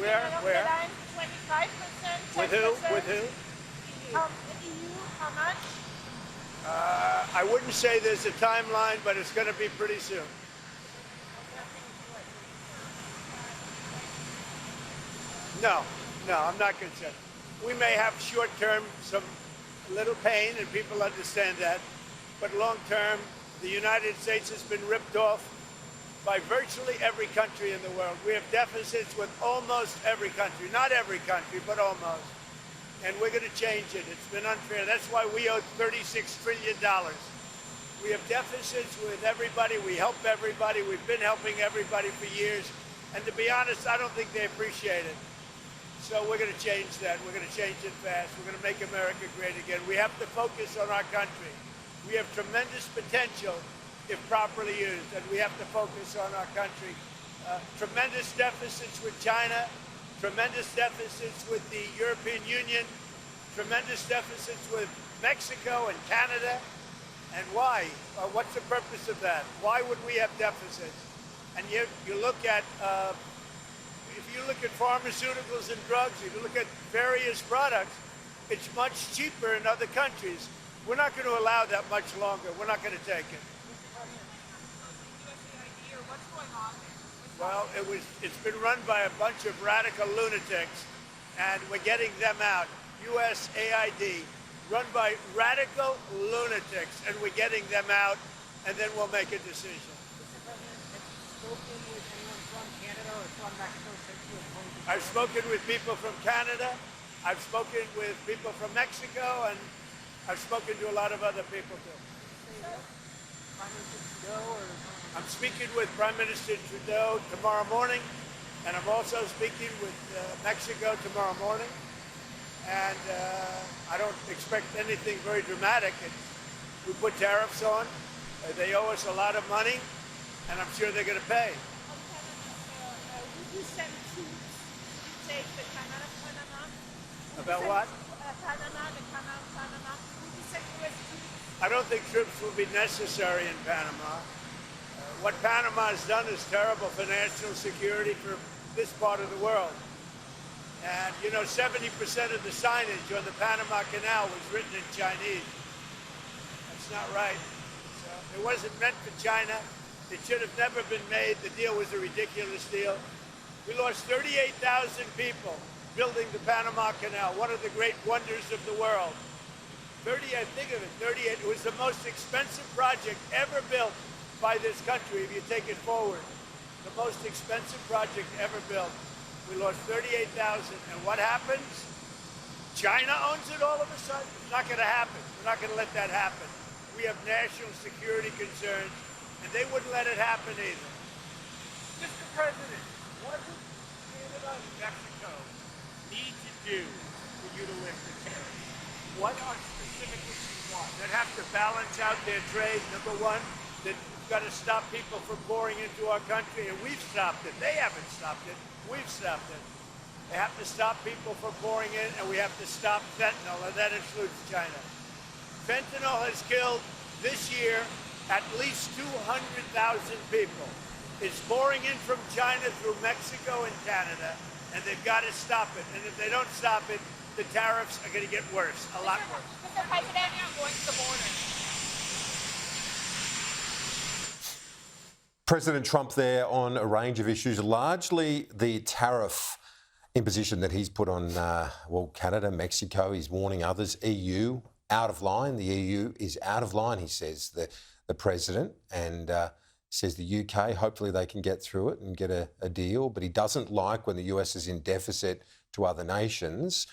Where? The line 25%, 10%. With who? With who? The EU, how much? I wouldn't say there's a timeline, but it's going to be pretty soon. No, I'm not concerned. We may have short-term some little pain, and people understand that, but long-term, the United States has been ripped off by virtually every country in the world. We have deficits with almost every country, not every country, but almost. And we're going to change it. It's been unfair. That's why we owe $36 trillion. We have deficits with everybody. We help everybody. We've been helping everybody for years. And to be honest, I don't think they appreciate it. So we're going to change that. We're going to change it fast. We're going to make America great again. We have to focus on our country. We have tremendous potential if properly used, and we have to focus on our country. Tremendous deficits with China, tremendous deficits with the European Union, tremendous deficits with Mexico and Canada. And why? What's the purpose of that? Why would we have deficits? And you look at, if you look at pharmaceuticals and drugs, if you look at various products, it's much cheaper in other countries. We're not going to allow that much longer. We're not going to take it. Well, it's been run by a bunch of radical lunatics, and we're getting them out. USAID, run by radical lunatics, and we're getting them out, and then we'll make a decision. Mr. President, have you spoken with anyone from Canada or from Mexico since you appointed? I've spoken with people from Canada. I've spoken with people from Mexico, and I've spoken to a lot of other people too. Prime Minister Trudeau or I'm speaking with Prime Minister Trudeau tomorrow morning, and I'm also speaking with Mexico tomorrow morning. And I don't expect anything very dramatic. We put tariffs on. They owe us a lot of money, and I'm sure they're going to pay. Would you send troops to take the Canal of Panama? About what? Panama, the Canal of Panama. Would you send US troops? I don't think troops will be necessary in Panama. What Panama has done is terrible for national security for this part of the world. And, you know, 70% of the signage on the Panama Canal was written in Chinese. That's not right. It wasn't meant for China. It should have never been made. The deal was a ridiculous deal. We lost 38,000 people building the Panama Canal, one of the great wonders of the world. 38, think of it, 38. It was the most expensive project ever built by this country, if you take it forward. The most expensive project ever built. We lost 38,000. And what happens? China owns it all of a sudden? It's not going to happen. We're not going to let that happen. We have national security concerns, and they wouldn't let it happen either. Mr. President, what does Canada and Mexico need to do for you to lift the tariffs? What are specifically you want? They'd have to balance out their trade, number one. They've got to stop people from pouring into our country, and we've stopped it. They haven't stopped it. We've stopped it. They have to stop people from pouring in, and we have to stop fentanyl, and that includes China. Fentanyl has killed this year at least 200,000 people. It's pouring in from China through Mexico and Canada, and they've got to stop it. And if they don't stop it, the tariffs are going to get worse, a lot worse. Mr. President, going to the border. President Trump there on a range of issues, largely the tariff imposition that he's put on, Canada, Mexico. He's warning others, EU, out of line. The EU is out of line, he says, the president, and says the UK, hopefully they can get through it and get a deal. But he doesn't like when the US is in deficit to other nations.